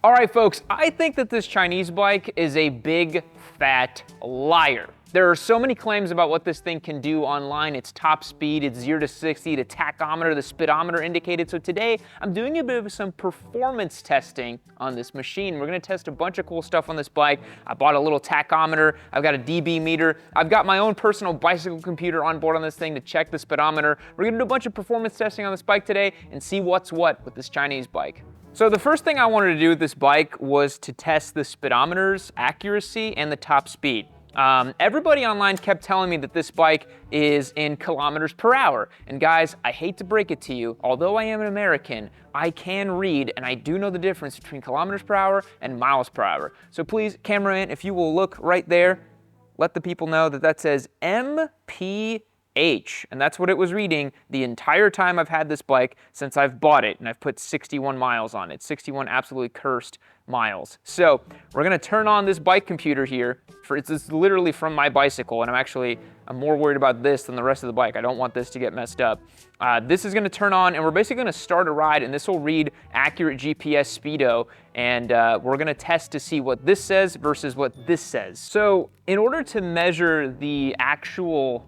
All right, folks, I think that this Chinese bike is a big, fat liar. There are so many claims about what this thing can do online. Its top speed, its 0 to 60, the tachometer, the speedometer indicated. So today, I'm doing a bit of some performance testing on this machine. We're gonna test a bunch of cool stuff on this bike. I bought a little tachometer. I've got a dB meter. I've got my own personal bicycle computer on board on this thing to check the speedometer. We're gonna do a bunch of performance testing on this bike today and see what's what with this Chinese bike. So the first thing I wanted to do with this bike was to test the speedometer's accuracy and the top speed. Everybody online kept telling me that this bike is in kilometers per hour. And guys, I hate to break it to you, although I am an American, I can read and I do know the difference between kilometers per hour and miles per hour. So please, cameraman, if you will look right there, let the people know that that says MPH, and that's what it was reading the entire time I've had this bike since I've bought it, and I've put 61 miles on it, 61 absolutely cursed miles. So we're gonna turn on this bike computer here. It's literally from my bicycle, and I'm more worried about this than the rest of the bike. I don't want this to get messed up. This is gonna turn on, and we're basically gonna start a ride, and this will read accurate GPS speedo, and we're gonna test to see what this says versus what this says. So in order to measure the actual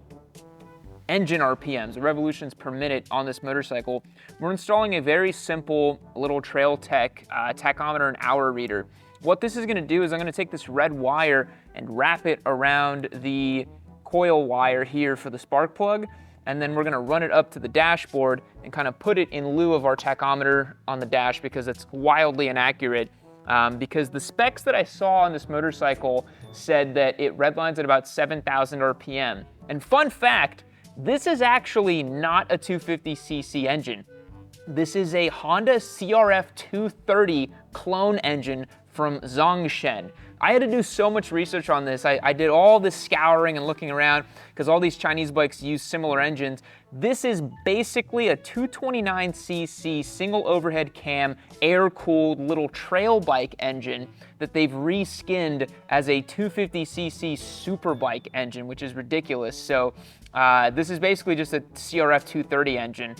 engine RPMs, the revolutions per minute on this motorcycle, we're installing a very simple little Trail Tech tachometer and hour reader. What this is gonna do is I'm gonna take this red wire and wrap it around the coil wire here for the spark plug, and then we're gonna run it up to the dashboard and kind of put it in lieu of our tachometer on the dash because it's wildly inaccurate. Because the specs that I saw on this motorcycle said that it redlines at about 7,000 RPM. And fun fact, this is actually not a 250cc engine. This is a Honda CRF 230 clone engine from Zhongshan. I had to do so much research on this. I did all this scouring and looking around because all these Chinese bikes use similar engines. This is basically a 229cc single overhead cam, air-cooled little trail bike engine that they've reskinned as a 250cc Superbike engine, which is ridiculous. So this is basically just a CRF 230 engine.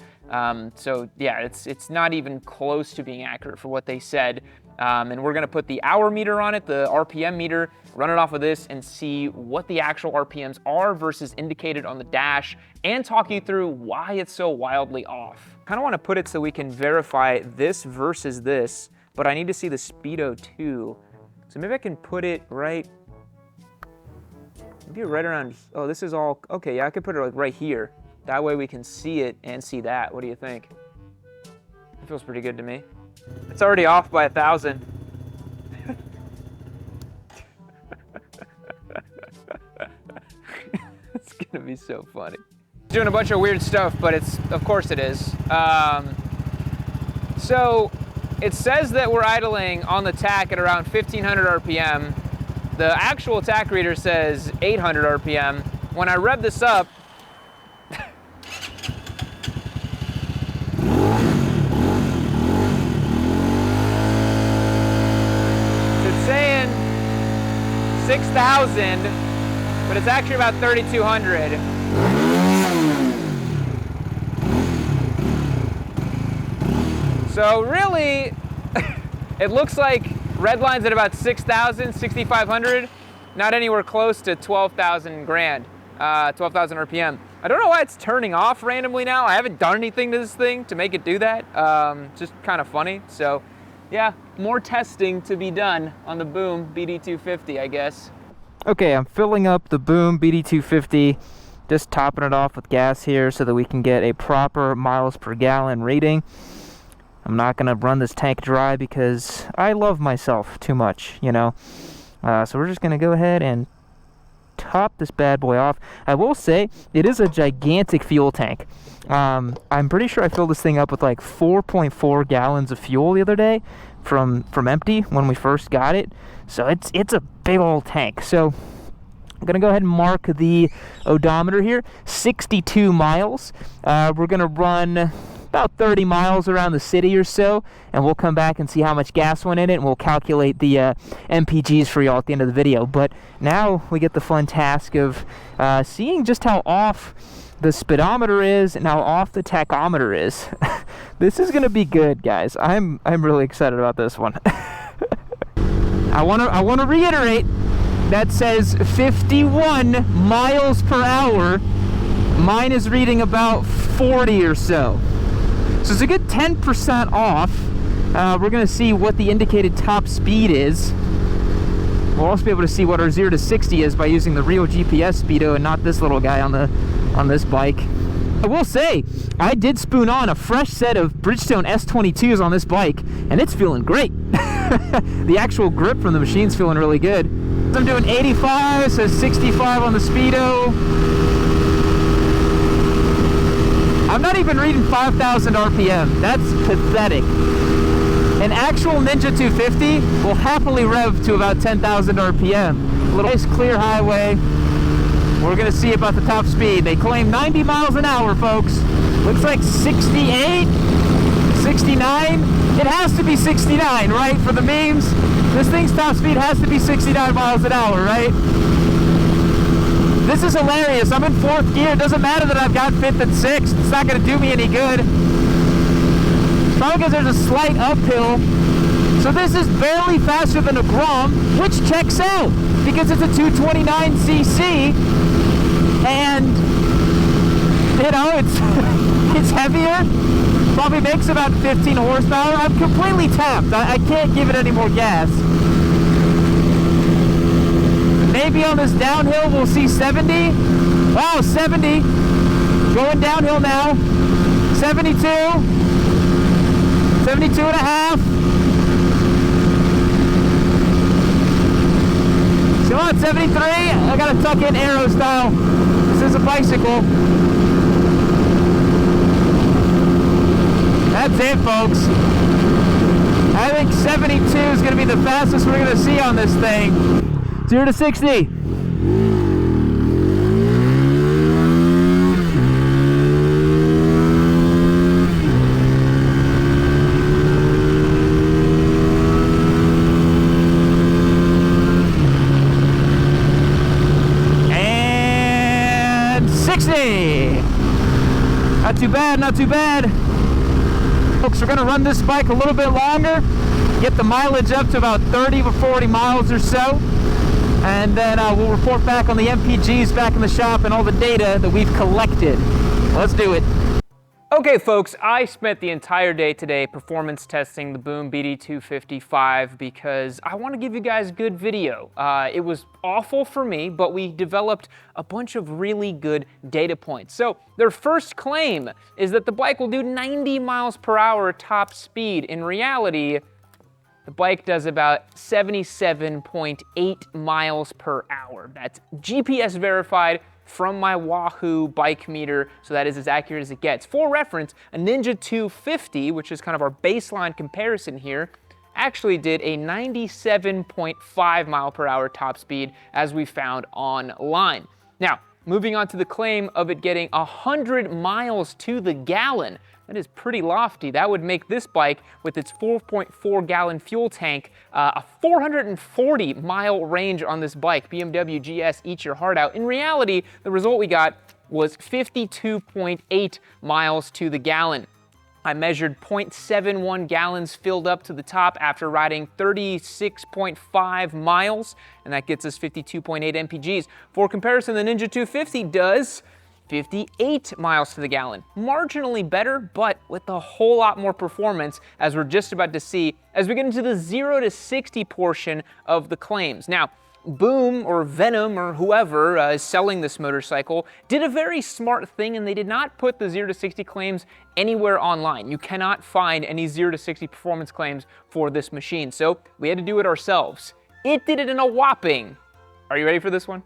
So yeah, it's not even close to being accurate for what they said. And we're gonna put the hour meter on it, the RPM meter, run it off of this and see what the actual RPMs are versus indicated on the dash, and talk you through why it's so wildly off. Kinda wanna put it so we can verify this versus this, but I need to see the speedo too. So maybe I can put it right around, oh, this is all, okay, yeah, I could put it like right here. That way we can see it and see that. What do you think? It feels pretty good to me. It's already off by 1,000. It's gonna be so funny. Doing a bunch of weird stuff, but of course it is. So it says that we're idling on the tack at around 1,500 RPM. The actual tack reader says 800 RPM. When I rev this up, it's saying 6,000, but it's actually about 3,200. So really, it looks like red line's at about 6,000, 6,500, not anywhere close to 12,000 grand, 12,000 RPM. I don't know why it's turning off randomly now. I haven't done anything to this thing to make it do that. Just kind of funny. So yeah, more testing to be done on the Boom BD250, I guess. Okay, I'm filling up the Boom BD250, just topping it off with gas here so that we can get a proper miles per gallon rating. I'm not gonna run this tank dry because I love myself too much, you know. So we're just gonna go ahead and top this bad boy off. I will say it is a gigantic fuel tank. I'm pretty sure I filled this thing up with like 4.4 gallons of fuel the other day from empty when we first got it. So it's a big old tank. So I'm gonna go ahead and mark the odometer here, 62 miles. We're gonna run about 30 miles around the city or so, and we'll come back and see how much gas went in it, and we'll calculate the MPGs for y'all at the end of the video. But now we get the fun task of seeing just how off the speedometer is and how off the tachometer is. This is gonna be good, guys. I'm really excited about this one. I wanna reiterate, that says 51 miles per hour. Mine is reading about 40 or so. So it's a good 10% off. We're gonna see what the indicated top speed is. We'll also be able to see what our 0 to 60 is by using the real GPS speedo and not this little guy on this bike. I will say, I did spoon on a fresh set of Bridgestone S22s on this bike, and it's feeling great. The actual grip from the machine's feeling really good. I'm doing 85, so 65 on the speedo. I'm not even reading 5,000 RPM. That's pathetic. An actual Ninja 250 will happily rev to about 10,000 RPM. A little nice clear highway. We're gonna see about the top speed. They claim 90 miles an hour, folks. Looks like 68, 69. It has to be 69, right? For the memes, this thing's top speed has to be 69 miles an hour, right? This is hilarious. I'm in 4th gear. It doesn't matter that I've got 5th and 6th. It's not gonna do me any good. Probably because there's a slight uphill. So this is barely faster than a Grom, which checks out because it's a 229cc, and you know it's heavier. Probably makes about 15 horsepower. I'm completely tapped. I can't give it any more gas. Maybe on this downhill we'll see 70. Wow, 70. Going downhill now. 72. 72 and a half. Come on, 73. I gotta tuck in aero style. This is a bicycle. That's it, folks. I think 72 is gonna be the fastest we're gonna see on this thing. 0 to 60. Not too bad, not too bad. Folks, we're gonna run this bike a little bit longer, get the mileage up to about 30 to 40 miles or so, and then we'll report back on the MPGs back in the shop and all the data that we've collected. Let's do it. Okay, folks, I spent the entire day today performance testing the Boom BD255 because I want to give you guys good video. It was awful for me, but we developed a bunch of really good data points. So their first claim is that the bike will do 90 miles per hour top speed. In reality, the bike does about 77.8 miles per hour. That's GPS verified from my Wahoo bike meter, so that is as accurate as it gets. For reference, a Ninja 250, which is kind of our baseline comparison here, actually did a 97.5 mile per hour top speed as we found online. Now, moving on to the claim of it getting 100 miles to the gallon. That is pretty lofty. That would make this bike, with its 4.4 gallon fuel tank, a 440 mile range on this bike. BMW GS, eat your heart out. In reality, the result we got was 52.8 miles to the gallon. I measured 0.71 gallons filled up to the top after riding 36.5 miles, and that gets us 52.8 MPGs. For comparison, the Ninja 250 does 58 miles to the gallon. Marginally better, but with a whole lot more performance, as we're just about to see as we get into the 0 to 60 portion of the claims. Now, Boom or Venom or whoever is selling this motorcycle did a very smart thing, and they did not put the 0 to 60 claims anywhere online. You cannot find any 0 to 60 performance claims for this machine, so we had to do it ourselves. It did it in a whopping, are you ready for this one?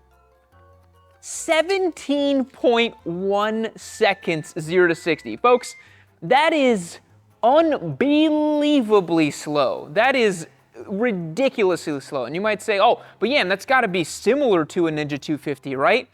17.1 seconds 0 to 60. Folks, that is unbelievably slow. That is ridiculously slow. And you might say, oh, but yeah, that's gotta be similar to a Ninja 250, right?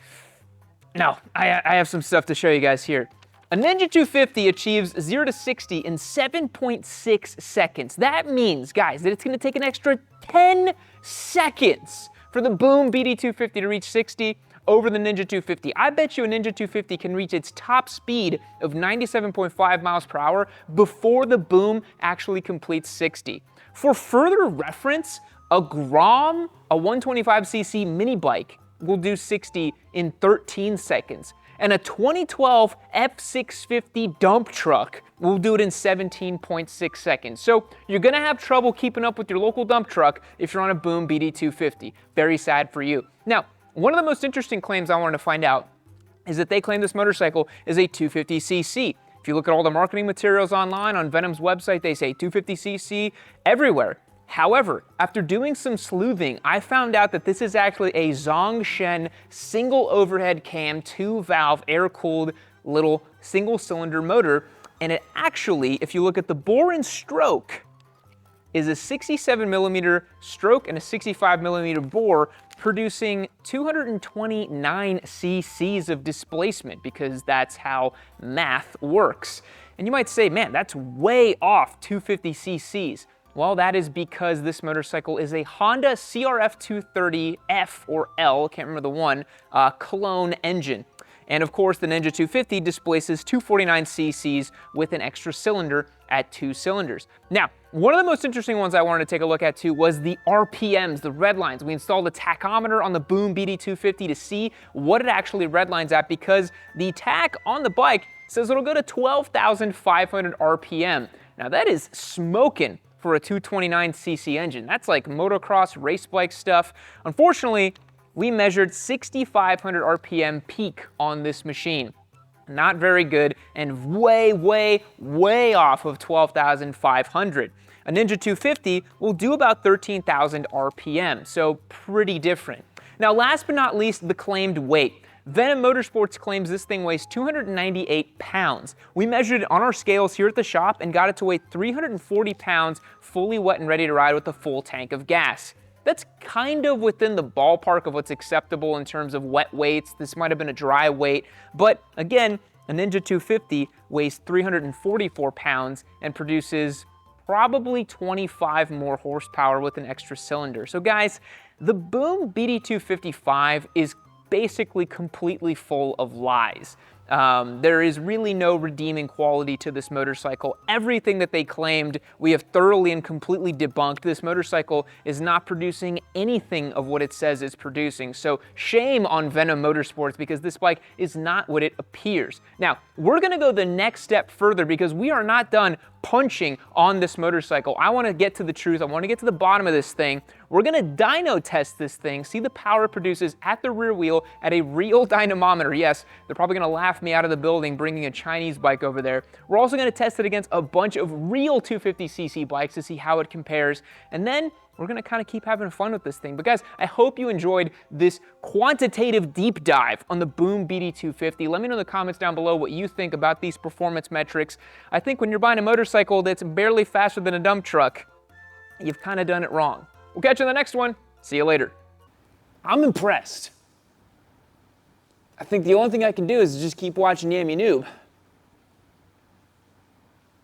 No, I have some stuff to show you guys here. A Ninja 250 achieves 0 to 60 in 7.6 seconds. That means, guys, that it's gonna take an extra 10 seconds for the Boom BD250 to reach 60 over the Ninja 250. I bet you a Ninja 250 can reach its top speed of 97.5 miles per hour before the Boom actually completes 60. For further reference, A Grom, a 125cc mini bike, will do 60 in 13 seconds. And a 2012 F650 dump truck will do it in 17.6 seconds. So you're gonna have trouble keeping up with your local dump truck if you're on a Boom BD250. Very sad for you. Now, one of the most interesting claims I wanted to find out is that they claim this motorcycle is a 250cc. If you look at all the marketing materials online on Venom's website, they say 250cc everywhere. However, after doing some sleuthing, I found out that this is actually a Zongshen single overhead cam, 2-valve, air-cooled little single-cylinder motor. And it actually, if you look at the bore and stroke, is a 67mm stroke and a 65mm bore, producing 229 cc's of displacement, because that's how math works. And you might say, man, that's way off 250 cc's. Well, that is because this motorcycle is a Honda CRF 230F or L, can't remember the one, clone engine. And of course, the Ninja 250 displaces 249 cc's with an extra cylinder at 2 cylinders. Now, one of the most interesting ones I wanted to take a look at too was the RPMs, the redlines. We installed a tachometer on the Boom BD250 to see what it actually redlines at, because the tach on the bike says it'll go to 12,500 RPM. Now that is smoking for a 229cc engine. That's like motocross race bike stuff. Unfortunately, we measured 6,500 RPM peak on this machine. Not very good, and way, way, way off of 12,500. A Ninja 250 will do about 13,000 RPM, so pretty different. Now, last but not least, the claimed weight. Venom Motorsports claims this thing weighs 298 pounds. We measured it on our scales here at the shop and got it to weigh 340 pounds, fully wet and ready to ride with a full tank of gas. That's kind of within the ballpark of what's acceptable in terms of wet weights. This might have been a dry weight, but again, a Ninja 250 weighs 344 pounds and produces probably 25 more horsepower with an extra cylinder. So guys, the Boom BD255 is basically completely full of lies. There is really no redeeming quality to this motorcycle. Everything that they claimed, we have thoroughly and completely debunked. This motorcycle is not producing anything of what it says it's producing. So shame on Venom Motorsports, because this bike is not what it appears. Now, we're gonna go the next step further, because we are not done punching on this motorcycle. I wanna get to the truth. I wanna get to the bottom of this thing. We're gonna dyno test this thing, see the power it produces at the rear wheel at a real dynamometer. Yes, they're probably gonna laugh me out of the building bringing a Chinese bike over there. We're also gonna test it against a bunch of real 250cc bikes to see how it compares. And then we're gonna kind of keep having fun with this thing. But guys, I hope you enjoyed this quantitative deep dive on the Boom BD250. Let me know in the comments down below what you think about these performance metrics. I think when you're buying a motorcycle that's barely faster than a dump truck, you've kind of done it wrong. We'll catch you in the next one. See you later. I'm impressed. I think the only thing I can do is just keep watching Yami Noob.